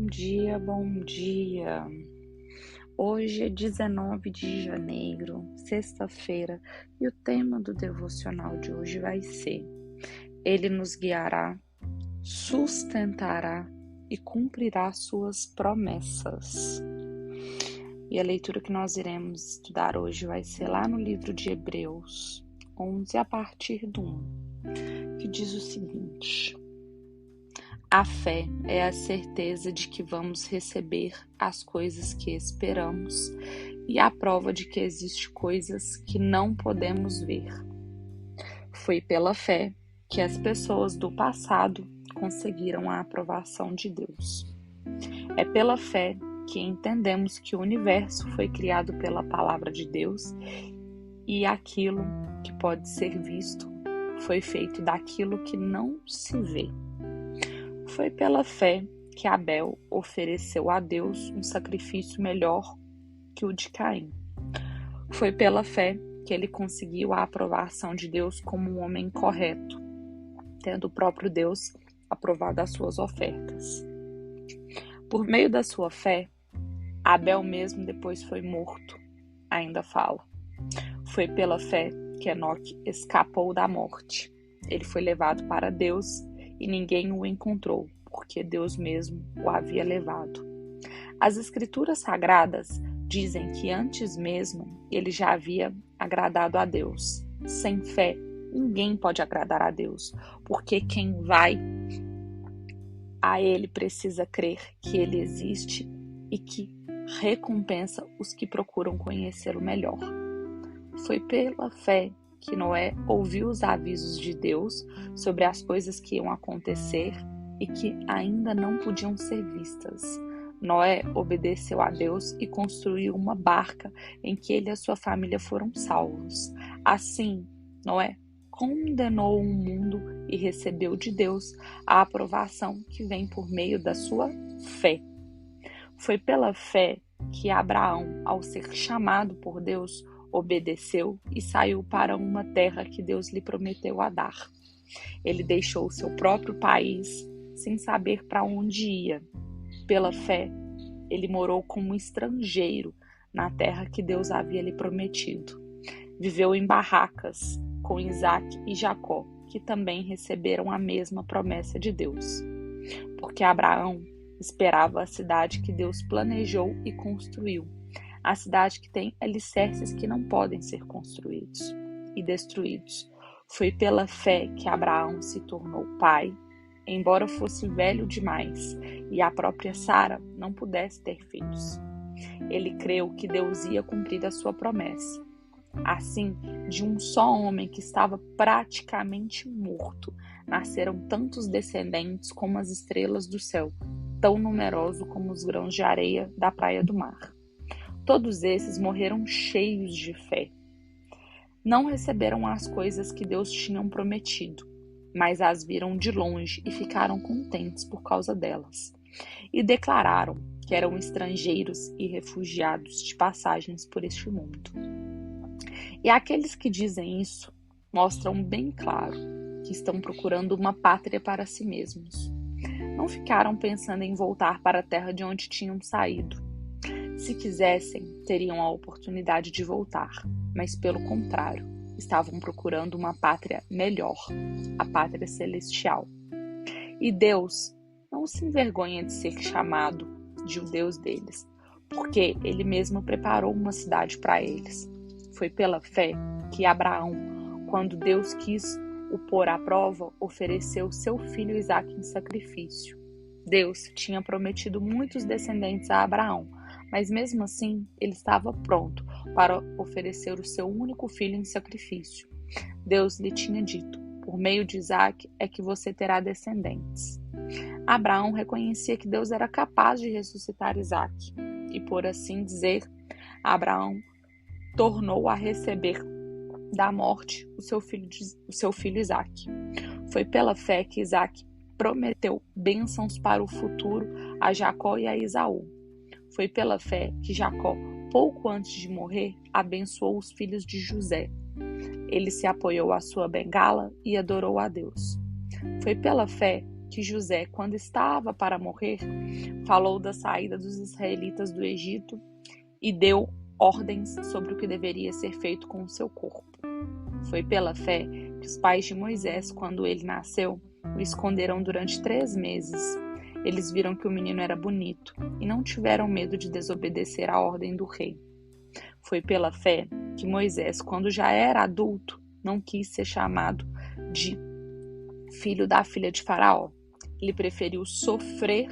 dia, bom dia. Hoje é 19 de janeiro, sexta-feira, e o tema do devocional de hoje vai ser: Ele nos guiará, sustentará e cumprirá suas promessas. E a leitura que nós iremos estudar hoje vai ser lá no livro de Hebreus 11, a partir do 1, que diz o seguinte: A fé é a certeza de que vamos receber as coisas que esperamos e a prova de que existem coisas que não podemos ver. Foi pela fé que as pessoas do passado conseguiram a aprovação de Deus. É pela fé que entendemos que o universo foi criado pela palavra de Deus e aquilo que pode ser visto foi feito daquilo que não se vê. Foi pela fé que Abel ofereceu a Deus um sacrifício melhor que o de Caim. Foi pela fé que ele conseguiu a aprovação de Deus como um homem correto, tendo o próprio Deus aprovado as suas ofertas. Por meio da sua fé, Abel mesmo depois foi morto, ainda fala. Foi pela fé que Enoque escapou da morte. Ele foi levado para Deus e ninguém o encontrou, porque Deus mesmo o havia levado. As Escrituras Sagradas dizem que antes mesmo ele já havia agradado a Deus. Sem fé, ninguém pode agradar a Deus, porque quem vai a Ele precisa crer que Ele existe e que recompensa os que procuram conhecê-lo melhor. Foi pela fé que Noé ouviu os avisos de Deus sobre as coisas que iam acontecer e que ainda não podiam ser vistas. Noé obedeceu a Deus e construiu uma barca em que ele e a sua família foram salvos. Assim, Noé condenou o mundo e recebeu de Deus a aprovação que vem por meio da sua fé. Foi pela fé que Abraão, ao ser chamado por Deus, obedeceu e saiu para uma terra que Deus lhe prometeu a dar. Ele deixou o seu próprio país sem saber para onde ia. Pela fé, ele morou como estrangeiro na terra que Deus havia lhe prometido. Viveu em barracas com Isaque e Jacó, que também receberam a mesma promessa de Deus. Porque Abraão esperava a cidade que Deus planejou e construiu, a cidade que tem alicerces que não podem ser construídos e destruídos. Foi pela fé que Abraão se tornou pai, embora fosse velho demais e a própria Sara não pudesse ter filhos. Ele creu que Deus ia cumprir a sua promessa. Assim, de um só homem que estava praticamente morto, nasceram tantos descendentes como as estrelas do céu, tão numerosos como os grãos de areia da praia do mar. Todos esses morreram cheios de fé. Não receberam as coisas que Deus tinha prometido, mas as viram de longe e ficaram contentes por causa delas. E declararam que eram estrangeiros e refugiados de passagens por este mundo. E aqueles que dizem isso mostram bem claro que estão procurando uma pátria para si mesmos. Não ficaram pensando em voltar para a terra de onde tinham saído. Se quisessem, teriam a oportunidade de voltar, mas pelo contrário, estavam procurando uma pátria melhor, a pátria celestial. E Deus não se envergonha de ser chamado de o Deus deles, porque Ele mesmo preparou uma cidade para eles. Foi pela fé que Abraão, quando Deus quis o pôr à prova, ofereceu seu filho Isaque em sacrifício. Deus tinha prometido muitos descendentes a Abraão, mas mesmo assim ele estava pronto para oferecer o seu único filho em sacrifício. Deus lhe tinha dito: por meio de Isaque é que você terá descendentes. Abraão reconhecia que Deus era capaz de ressuscitar Isaque, e por assim dizer, Abraão tornou a receber da morte o seu filho Isaque. Foi pela fé que Isaque prometeu bênçãos para o futuro a Jacó e a Esaú. Foi pela fé que Jacó, pouco antes de morrer, abençoou os filhos de José. Ele se apoiou à sua bengala e adorou a Deus. Foi pela fé que José, quando estava para morrer, falou da saída dos israelitas do Egito e deu ordens sobre o que deveria ser feito com o seu corpo. Foi pela fé que os pais de Moisés, quando ele nasceu, o esconderam durante 3 meses. Eles viram que o menino era bonito e não tiveram medo de desobedecer à ordem do rei. Foi pela fé que Moisés, quando já era adulto, não quis ser chamado de filho da filha de Faraó. Ele preferiu sofrer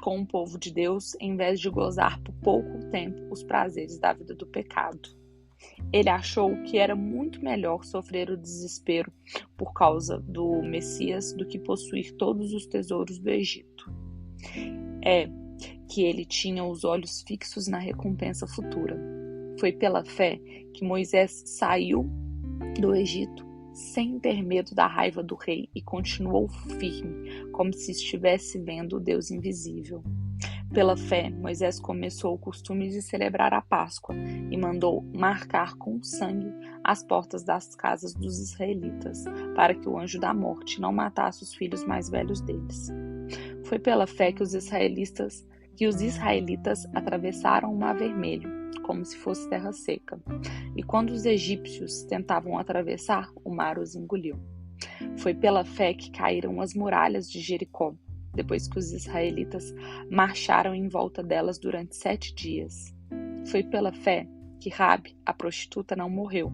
com o povo de Deus em vez de gozar por pouco tempo os prazeres da vida do pecado. Ele achou que era muito melhor sofrer o desespero por causa do Messias do que possuir todos os tesouros do Egito. É que ele tinha os olhos fixos na recompensa futura. Foi pela fé que Moisés saiu do Egito sem ter medo da raiva do rei e continuou firme, como se estivesse vendo o Deus invisível. Pela fé, Moisés começou o costume de celebrar a Páscoa e mandou marcar com sangue as portas das casas dos israelitas, para que o anjo da morte não matasse os filhos mais velhos deles. Foi pela fé que os israelitas atravessaram o Mar Vermelho, como se fosse terra seca. E quando os egípcios tentavam atravessar, o mar os engoliu. Foi pela fé que caíram as muralhas de Jericó, depois que os israelitas marcharam em volta delas durante 7 dias. Foi pela fé que Rabi, a prostituta, não morreu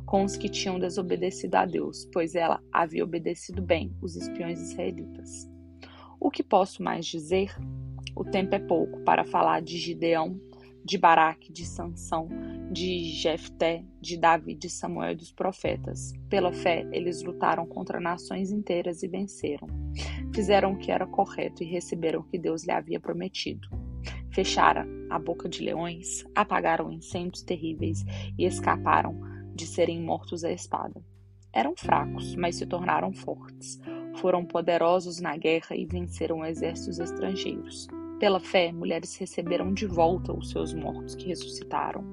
com os que tinham desobedecido a Deus, pois ela havia obedecido bem os espiões israelitas. O que posso mais dizer? O tempo é pouco para falar de Gideão, de Baraque, de Sansão, de Jefté, de Davi, de Samuel e dos profetas. Pela fé, eles lutaram contra nações inteiras e venceram. Fizeram o que era correto e receberam o que Deus lhe havia prometido. Fecharam a boca de leões, apagaram incêndios terríveis e escaparam de serem mortos à espada. Eram fracos, mas se tornaram fortes. Foram poderosos na guerra e venceram exércitos estrangeiros. Pela fé, mulheres receberam de volta os seus mortos que ressuscitaram.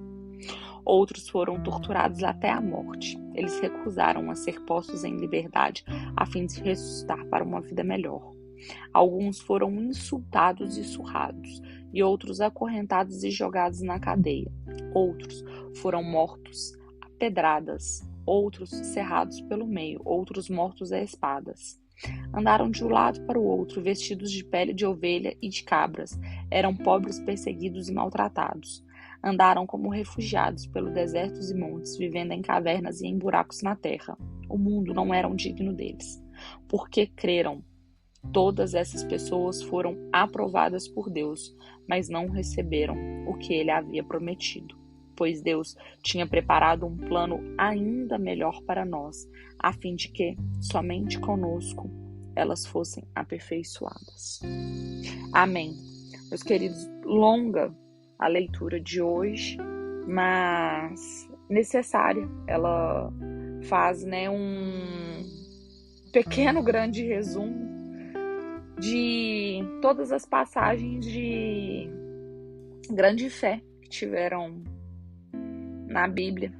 Outros foram torturados até a morte. Eles recusaram a ser postos em liberdade a fim de ressuscitar para uma vida melhor. Alguns foram insultados e surrados, e outros acorrentados e jogados na cadeia. Outros foram mortos a pedradas, outros cerrados pelo meio, outros mortos a espadas. Andaram de um lado para o outro, vestidos de pele de ovelha e de cabras. Eram pobres, perseguidos e maltratados. Andaram como refugiados pelos desertos e montes, vivendo em cavernas e em buracos na terra. O mundo não era digno deles. Porque creram. Todas essas pessoas foram aprovadas por Deus, mas não receberam o que ele havia prometido. Pois Deus tinha preparado um plano ainda melhor para nós, a fim de que, somente conosco, elas fossem aperfeiçoadas. Amém. Meus queridos, longa a leitura de hoje, mas necessária. Ela faz, um pequeno, grande resumo de todas as passagens de grande fé que tiveram na Bíblia,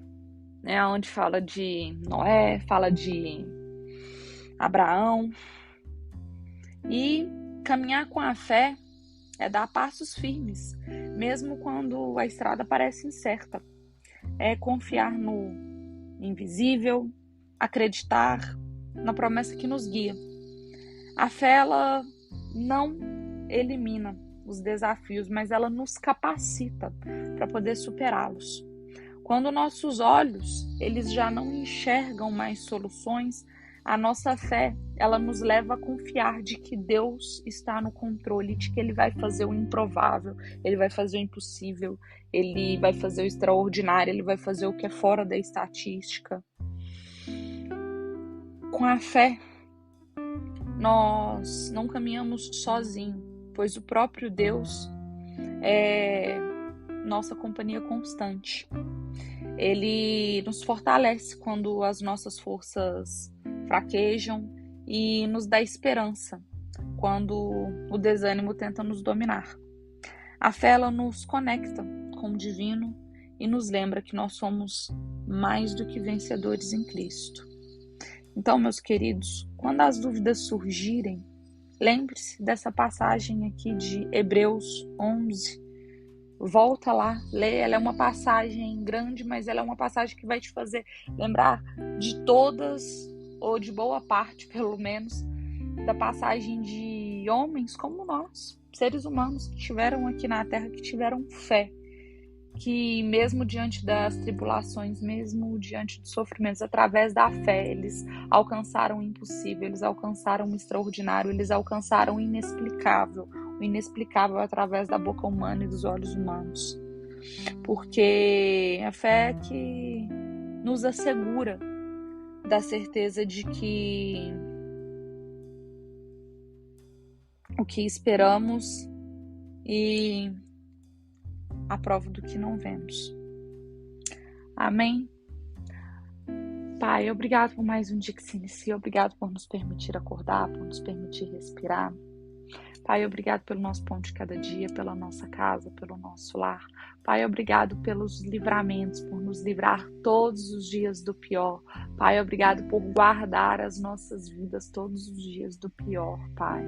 onde fala de Noé, fala de Abraão. E caminhar com a fé é dar passos firmes, mesmo quando a estrada parece incerta. É confiar no invisível, acreditar na promessa que nos guia. A fé, ela não elimina os desafios, mas ela nos capacita para poder superá-los. Quando nossos olhos, eles já não enxergam mais soluções, a nossa fé, ela nos leva a confiar de que Deus está no controle, de que Ele vai fazer o improvável, Ele vai fazer o impossível, Ele vai fazer o extraordinário, Ele vai fazer o que é fora da estatística. Com a fé, nós não caminhamos sozinhos, pois o próprio Deus é nossa companhia constante. Ele nos fortalece quando as nossas forças fraquejam e nos dá esperança quando o desânimo tenta nos dominar. A fé, ela nos conecta com o divino e nos lembra que nós somos mais do que vencedores em Cristo. Então, meus queridos, quando as dúvidas surgirem, Lembre-se dessa passagem aqui de Hebreus 11. Volta lá, lê. Ela é uma passagem grande, mas ela é uma passagem que vai te fazer lembrar de todas, ou de boa parte, pelo menos, da passagem de homens como nós, seres humanos que estiveram aqui na Terra, que tiveram fé, que mesmo diante das tribulações, mesmo diante dos sofrimentos, através da fé, eles alcançaram o impossível, eles alcançaram o extraordinário, eles alcançaram o inexplicável através da boca humana e dos olhos humanos. Porque a fé é que nos assegura da certeza de que o que esperamos e a prova do que não vemos. Amém? Pai, obrigado por mais um dia que se inicia, obrigado por nos permitir acordar, por nos permitir respirar. Pai, obrigado pelo nosso pão de cada dia, pela nossa casa, pelo nosso lar. Pai, obrigado pelos livramentos, por nos livrar todos os dias do pior. Pai, obrigado por guardar as nossas vidas todos os dias do pior, Pai.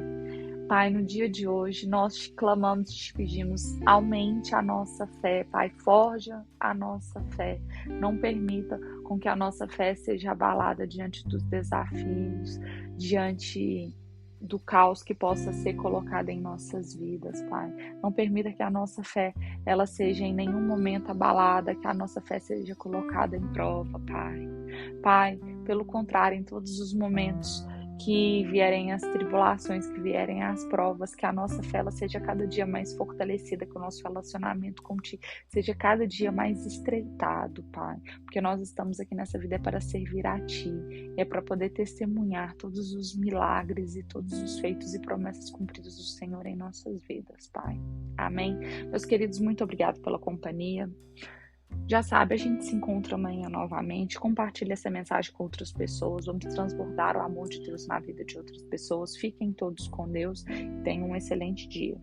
Pai, no dia de hoje, nós te clamamos, te pedimos, aumente a nossa fé, Pai, forja a nossa fé. Não permita com que a nossa fé seja abalada diante dos desafios, diante do caos que possa ser colocado em nossas vidas, Pai. Não permita que a nossa fé, ela seja em nenhum momento abalada, que a nossa fé seja colocada em prova, Pai. Pai, pelo contrário, em todos os momentos que vierem as tribulações, que vierem as provas, que a nossa fé ela seja cada dia mais fortalecida, que o nosso relacionamento contigo seja cada dia mais estreitado, Pai, porque nós estamos aqui nessa vida para servir a Ti, é para poder testemunhar todos os milagres e todos os feitos e promessas cumpridas do Senhor em nossas vidas, Pai. Amém? Meus queridos, muito obrigado pela companhia. Já sabe, a gente se encontra amanhã novamente. Compartilhe essa mensagem com outras pessoas. Vamos transbordar o amor de Deus na vida de outras pessoas. Fiquem todos com Deus e tenham um excelente dia.